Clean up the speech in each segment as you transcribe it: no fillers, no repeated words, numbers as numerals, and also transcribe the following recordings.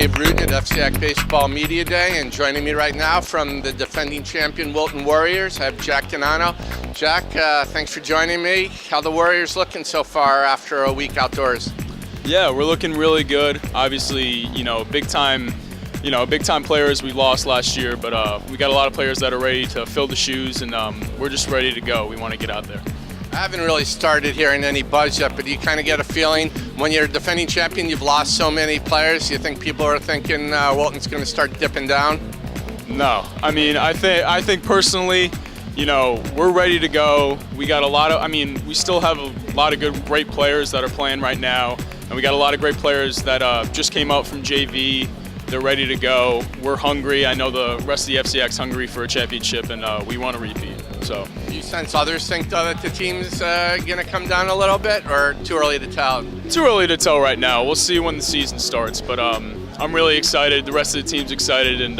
Dave Ruden at FCIAC Baseball Media Day, and joining me right now from the defending champion Walton Warriors, I have Jack Canano. Jack, thanks for joining me. How the Warriors looking so far after a week outdoors? Yeah, we're looking really good. Obviously, big time players we lost last year, but we got a lot of players that are ready to fill the shoes, and we're just ready to go. We want to get out there. I haven't really started hearing any buzz yet, but you kind of get a feeling when you're a defending champion, you've lost so many players. You think people are thinking Walton's going to start dipping down? No, I think personally, we're ready to go. We got we still have a lot of great players that are playing right now, and we got a lot of great players that just came out from JV. They're ready to go. We're hungry. I know the rest of the FCIAC's hungry for a championship, and we want to repeat. So, do you sense others think that the team's going to come down a little bit, or too early to tell? Too early to tell right now. We'll see when the season starts, but I'm really excited. The rest of the team's excited, and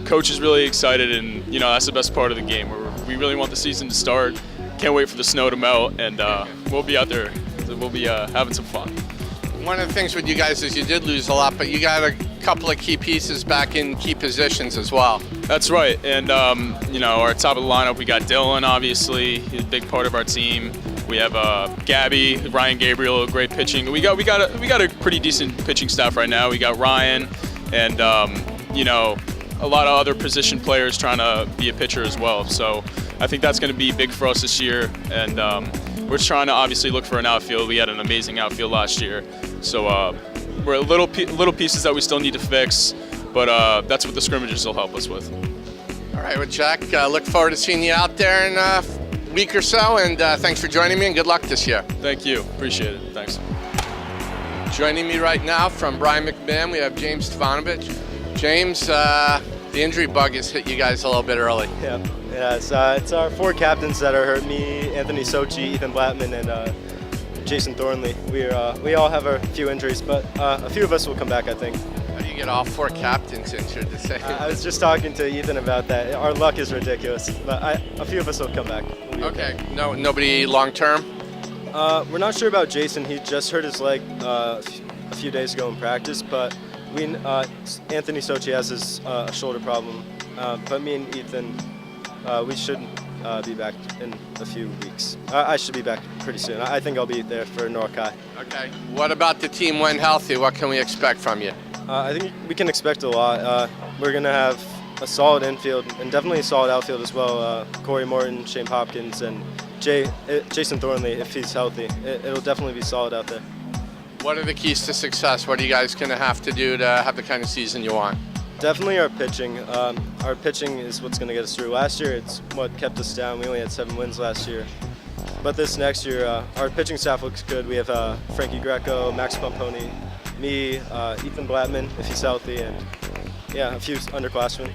coach is really excited, and that's the best part of the game. We really want the season to start. Can't wait for the snow to melt, and we'll be out there. We'll be having some fun. One of the things with you guys is you did lose a lot, but you got a couple of key pieces back in key positions as well. That's right, and our top of the lineup, we got Dylan, obviously, he's a big part of our team. We have Gabby, Ryan Gabriel, great pitching. We got a pretty decent pitching staff right now. We got Ryan, and a lot of other position players trying to be a pitcher as well. So I think that's going to be big for us this year, and we're trying to obviously look for an outfield. We had an amazing outfield last year, so we're little pieces that we still need to fix, but that's what the scrimmages will help us with. All right, well, Jack, look forward to seeing you out there in a week or so, and thanks for joining me, and good luck this year. Thank you. Appreciate it. Thanks. Joining me right now from Brian McMahon, we have James Stavanovich. James, the injury bug has hit you guys a little bit early. Yeah, it's our four captains that are hurt: me, Anthony Sochi, Ethan Blattman, and Jason Thornley. We all have a few injuries, but a few of us will come back, I think. How do you get all four captains injured to say? I was just talking to Ethan about that. Our luck is ridiculous, but a few of us will come back. Okay. No, nobody long term? We're not sure about Jason. He just hurt his leg a few days ago in practice, but Anthony Sochi has his shoulder problem. But me and Ethan, we should be back in a few weeks. I should be back pretty soon. I think I'll be there for Norwalk High. Okay. What about the team when healthy? What can we expect from you? I think we can expect a lot. We're going to have a solid infield and definitely a solid outfield as well. Corey Morton, Shane Hopkins, and Jason Thornley, if he's healthy. It'll definitely be solid out there. What are the keys to success? What are you guys going to have to do to have the kind of season you want? Definitely our pitching. Our pitching is what's going to get us through. Last year, it's what kept us down. We only had 7 wins last year. But this next year, our pitching staff looks good. We have Frankie Greco, Max Pomponi, me, Ethan Blattman, if he's healthy, and a few underclassmen.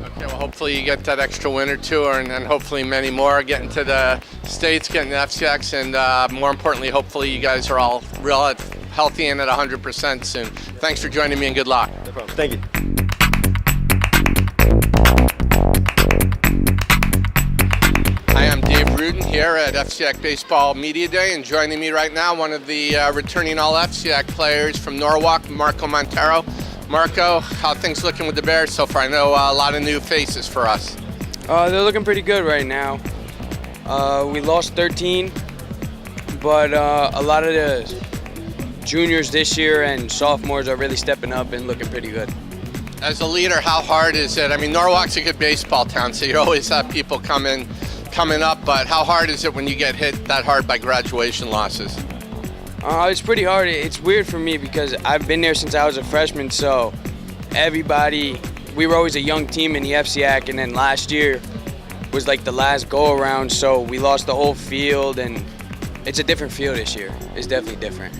Okay, well, hopefully you get that extra win or two, and hopefully many more, getting to the States, getting the FCIACs, and more importantly, hopefully you guys are all real healthy and at 100% soon. Thanks for joining me, and good luck. No problem. Thank you. Hi, I'm Dave Ruden here at FCIAC Baseball Media Day, and joining me right now, one of the returning All-FCIAC players from Norwalk, Marco Montero. Marco, how are things looking with the Bears so far? I know a lot of new faces for us. They're looking pretty good right now. We lost 13, but a lot of the juniors this year and sophomores are really stepping up and looking pretty good. As a leader, how hard is it? I mean, Norwalk's a good baseball town, so you always have people coming up, but how hard is it when you get hit that hard by graduation losses? It's pretty hard. It's weird for me because I've been there since I was a freshman, so we were always a young team in the FCIAC, and then last year was like the last go-around, so we lost the whole field, and it's a different field this year. It's definitely different.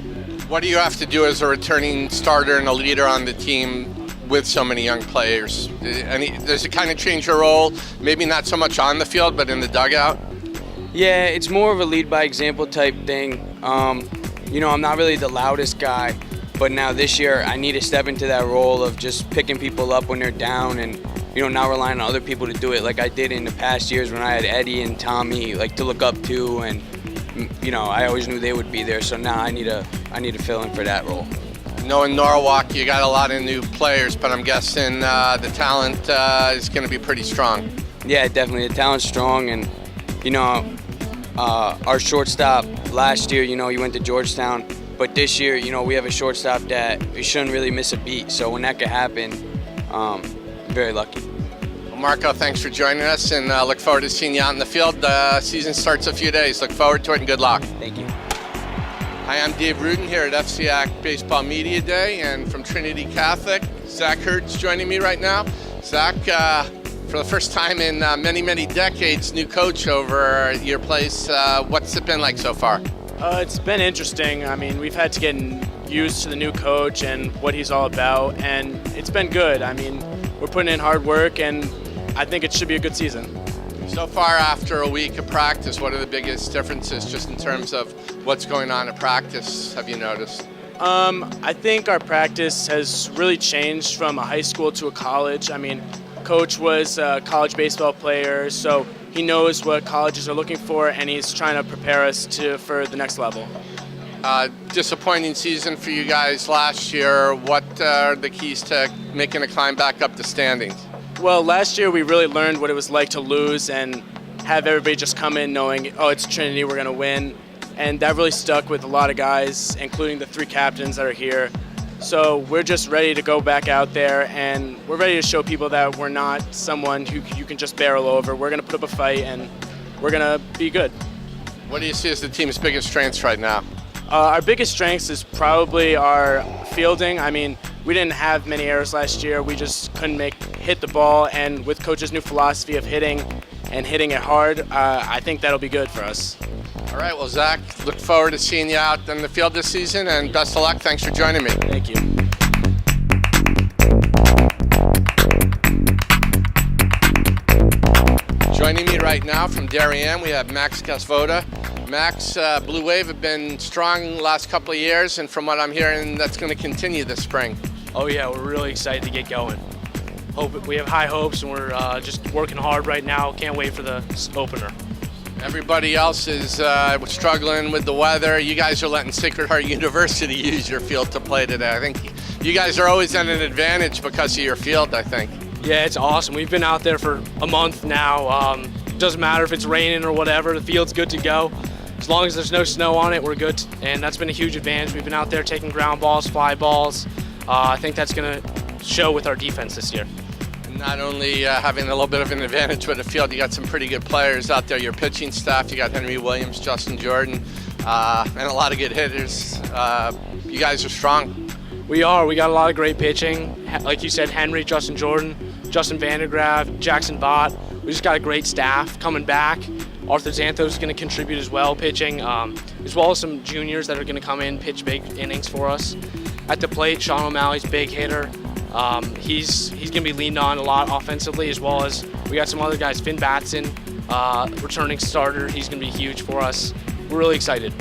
What do you have to do as a returning starter and a leader on the team with so many young players? Does it kind of change your role? Maybe not so much on the field, but in the dugout? Yeah, it's more of a lead by example type thing. I'm not really the loudest guy, but now this year I need to step into that role of just picking people up when they're down and, not relying on other people to do it like I did in the past years when I had Eddie and Tommy to look up to, and I always knew they would be there. So now I need to fill in for that role. Knowing Norwalk, you got a lot of new players, but I'm guessing the talent is going to be pretty strong. Yeah, definitely. The talent's strong, and our shortstop last year, he went to Georgetown, but this year, we have a shortstop that we shouldn't really miss a beat. So when that could happen, very lucky. Well, Marco, thanks for joining us, and look forward to seeing you out in the field. Season starts a few days. Look forward to it, and good luck. Thank you. Hi, I'm Dave Ruden here at FCIAC Baseball Media Day, and from Trinity Catholic, Zach Hurd's joining me right now. Zach, for the first time in many, many decades, new coach over at your place. What's it been like so far? It's been interesting. I mean, we've had to get used to the new coach and what he's all about, and it's been good. I mean, we're putting in hard work, and I think it should be a good season. So far, after a week of practice, what are the biggest differences just in terms of what's going on at practice, have you noticed? I think our practice has really changed from a high school to a college. I mean, Coach was a college baseball player, so he knows what colleges are looking for, and he's trying to prepare us for the next level. Disappointing season for you guys last year. What are the keys to making a climb back up the standings? Well, last year we really learned what it was like to lose and have everybody just come in knowing, oh, it's Trinity, we're going to win. And that really stuck with a lot of guys, including the 3 captains that are here. So we're just ready to go back out there, and we're ready to show people that we're not someone who you can just barrel over. We're going to put up a fight, and we're going to be good. What do you see as the team's biggest strengths right now? Our biggest strengths is probably our fielding. I mean, we didn't have many errors last year. We just couldn't hit the ball, and with Coach's new philosophy of hitting and hitting it hard, I think that'll be good for us. All right, well, Zach, look forward to seeing you out in the field this season, and best of luck. Thanks for joining me. Thank you. Joining me right now from Darien, we have Max Casvoda. Max, Blue Wave have been strong the last couple of years, and from what I'm hearing, that's going to continue this spring. Oh yeah, we're really excited to get going. We have high hopes, and we're just working hard right now. Can't wait for the opener. Everybody else is struggling with the weather. You guys are letting Sacred Heart University use your field to play today. I think you guys are always at an advantage because of your field, I think. Yeah, it's awesome. We've been out there for a month now. Doesn't matter if it's raining or whatever, the field's good to go. As long as there's no snow on it, we're good, and that's been a huge advantage. We've been out there taking ground balls, fly balls. I think that's going to show with our defense this year. Not only having a little bit of an advantage with the field, you got some pretty good players out there. Your pitching staff, you got Henry Williams, Justin Jordan, and a lot of good hitters. You guys are strong. We are. We got a lot of great pitching. Like you said, Henry, Justin Jordan, Justin Vandegraff, Jackson Bott. We just got a great staff coming back. Arthur Xanthos is going to contribute as well, pitching, as well as some juniors that are going to come in, pitch big innings for us. At the plate, Sean O'Malley's a big hitter. He's going to be leaned on a lot offensively, as well as we got some other guys. Finn Batson, returning starter. He's going to be huge for us. We're really excited.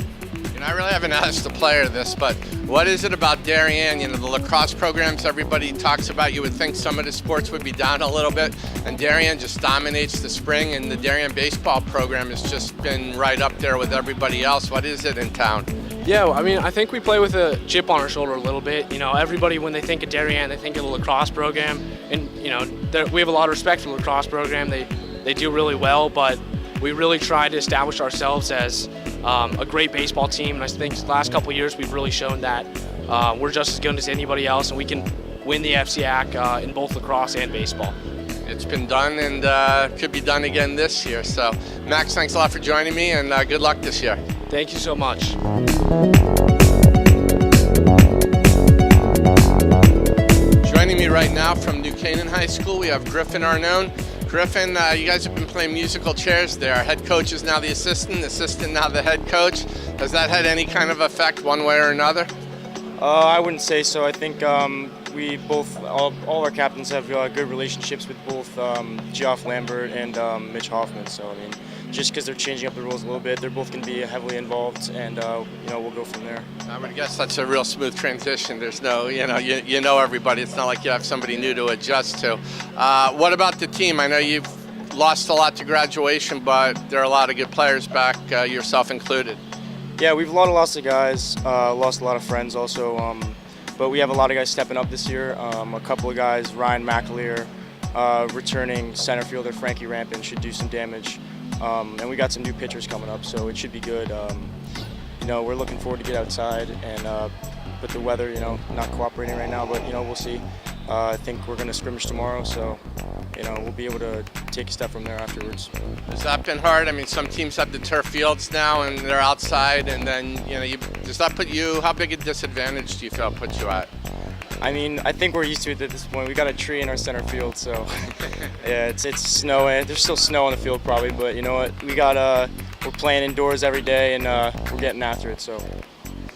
And I really haven't asked the player this, but what is it about Darien? You know, the lacrosse programs everybody talks about, you would think some of the sports would be down a little bit, and Darien just dominates the spring, and the Darien baseball program has just been right up there with everybody else. What is it in town? Yeah, I mean, I think we play with a chip on our shoulder a little bit. You know, everybody, when they think of Darien, they think of the lacrosse program, and, you know, we have a lot of respect for the lacrosse program. They do really well, but we really try to establish ourselves as a great baseball team, and I think the last couple of years we've really shown that we're just as good as anybody else, and we can win the FCIAC in both lacrosse and baseball. It's been done and could be done again this year. So, Max, thanks a lot for joining me, and good luck this year. Thank you so much. Joining me right now from New Canaan High School, we have Griffin Arnone. Griffin, you guys have been playing musical chairs there. Head coach is now the assistant now the head coach. Has that had any kind of effect one way or another? I wouldn't say so. I think we both, all our captains have good relationships with both Geoff Lambert and Mitch Hoffman. So, I mean, just because they're changing up the rules a little bit, they're both going to be heavily involved, and you know, we'll go from there. I would guess that's a real smooth transition. There's no, you know everybody. It's not like you have somebody new to adjust to. What about the team? I know you've lost a lot to graduation, but there are a lot of good players back, yourself included. Yeah, we've lost a lot of guys, lost a lot of friends also. But we have a lot of guys stepping up this year. A couple of guys, Ryan McAleer, returning center fielder Frankie Rampin should do some damage. And we got some new pitchers coming up, so it should be good. We're looking forward to get outside, and with the weather, not cooperating right now, but we'll see. I think we're going to scrimmage tomorrow, so we'll be able to take a step from there afterwards. Has that been hard? I mean, some teams have the turf fields now, and they're outside, and then does that put you? How big a disadvantage do you feel it puts you at? I mean, I think we're used to it at this point. We got a tree in our center field, so yeah, it's snowing. There's still snow on the field probably, but you know what? We're playing indoors every day, and we're getting after it. So,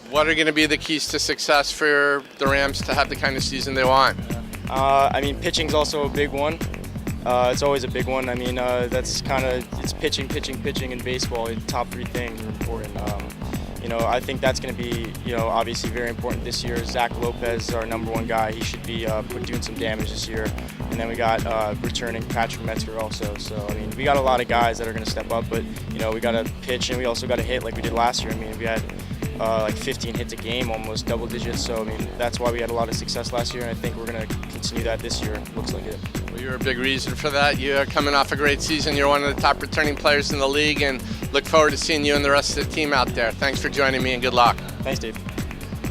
what are going to be the keys to success for the Rams to have the kind of season they want? I mean, pitching's also a big one. It's always a big one. I mean, it's pitching in baseball. The top three things are important. I think that's going to be, obviously very important this year. Zach Lopez is our #1 guy. He should be doing some damage this year. And then we got returning Patrick Metzger also. So, I mean, we got a lot of guys that are going to step up, but, we got to pitch and we also got to hit like we did last year. I mean, we had like 15 hits a game, almost double digits. So, I mean, that's why we had a lot of success last year, and I think we're going to continue that this year. Looks like it. Well, you're a big reason for that. You're coming off a great season. You're one of the top returning players in the league, and look forward to seeing you and the rest of the team out there. Thanks for joining me, and good luck. Thanks, Dave.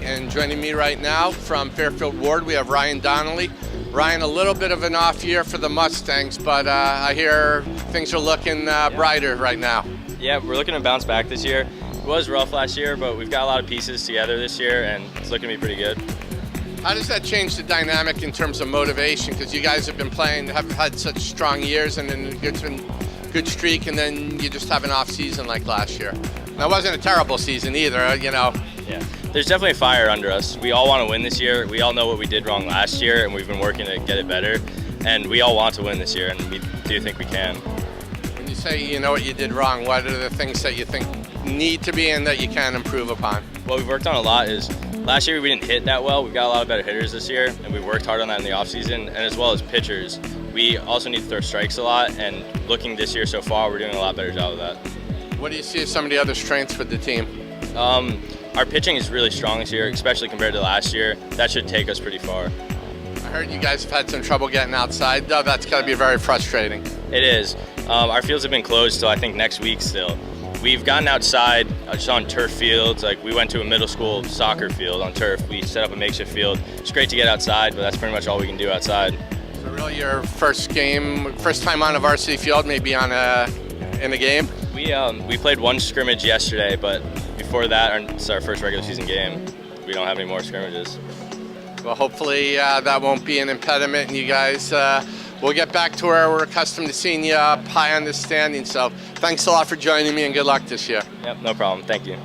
And joining me right now from Fairfield Warde, we have Ryan Donnelly. Ryan, a little bit of an off year for the Mustangs, but I hear things are looking brighter right now. Yeah, we're looking to bounce back this year. It was rough last year, but we've got a lot of pieces together this year, and it's looking to be pretty good. How does that change the dynamic in terms of motivation? Because you guys have been playing, have had such strong years, and then it's been a good streak, and then you just have an off season like last year. That wasn't a terrible season either, Yeah, there's definitely a fire under us. We all want to win this year. We all know what we did wrong last year, and we've been working to get it better. And we all want to win this year, and we do think we can. When you say you know what you did wrong, what are the things that you think need to be and that you can improve upon? What we've worked on a lot is last year we didn't hit that well. We've got a lot of better hitters this year, and we worked hard on that in the offseason, and as well as pitchers. We also need to throw strikes a lot, and looking this year so far, we're doing a lot better job of that. What do you see as some of the other strengths with the team? Our pitching is really strong this year, especially compared to last year. That should take us pretty far. I heard you guys have had some trouble getting outside, though. That's got to be very frustrating. It is. Our fields have been closed till I think next week still. We've gotten outside just on turf fields. Like we went to a middle school soccer field on turf. We set up a makeshift field. It's great to get outside, but that's pretty much all we can do outside. So really your first time on a varsity field, maybe in a game? We played one scrimmage yesterday, but before that, it's our first regular season game. We don't have any more scrimmages. Well, hopefully that won't be an impediment, and you guys will get back to where we're accustomed to seeing you up high on the standing. So thanks a lot for joining me, and good luck this year. Yep, no problem. Thank you.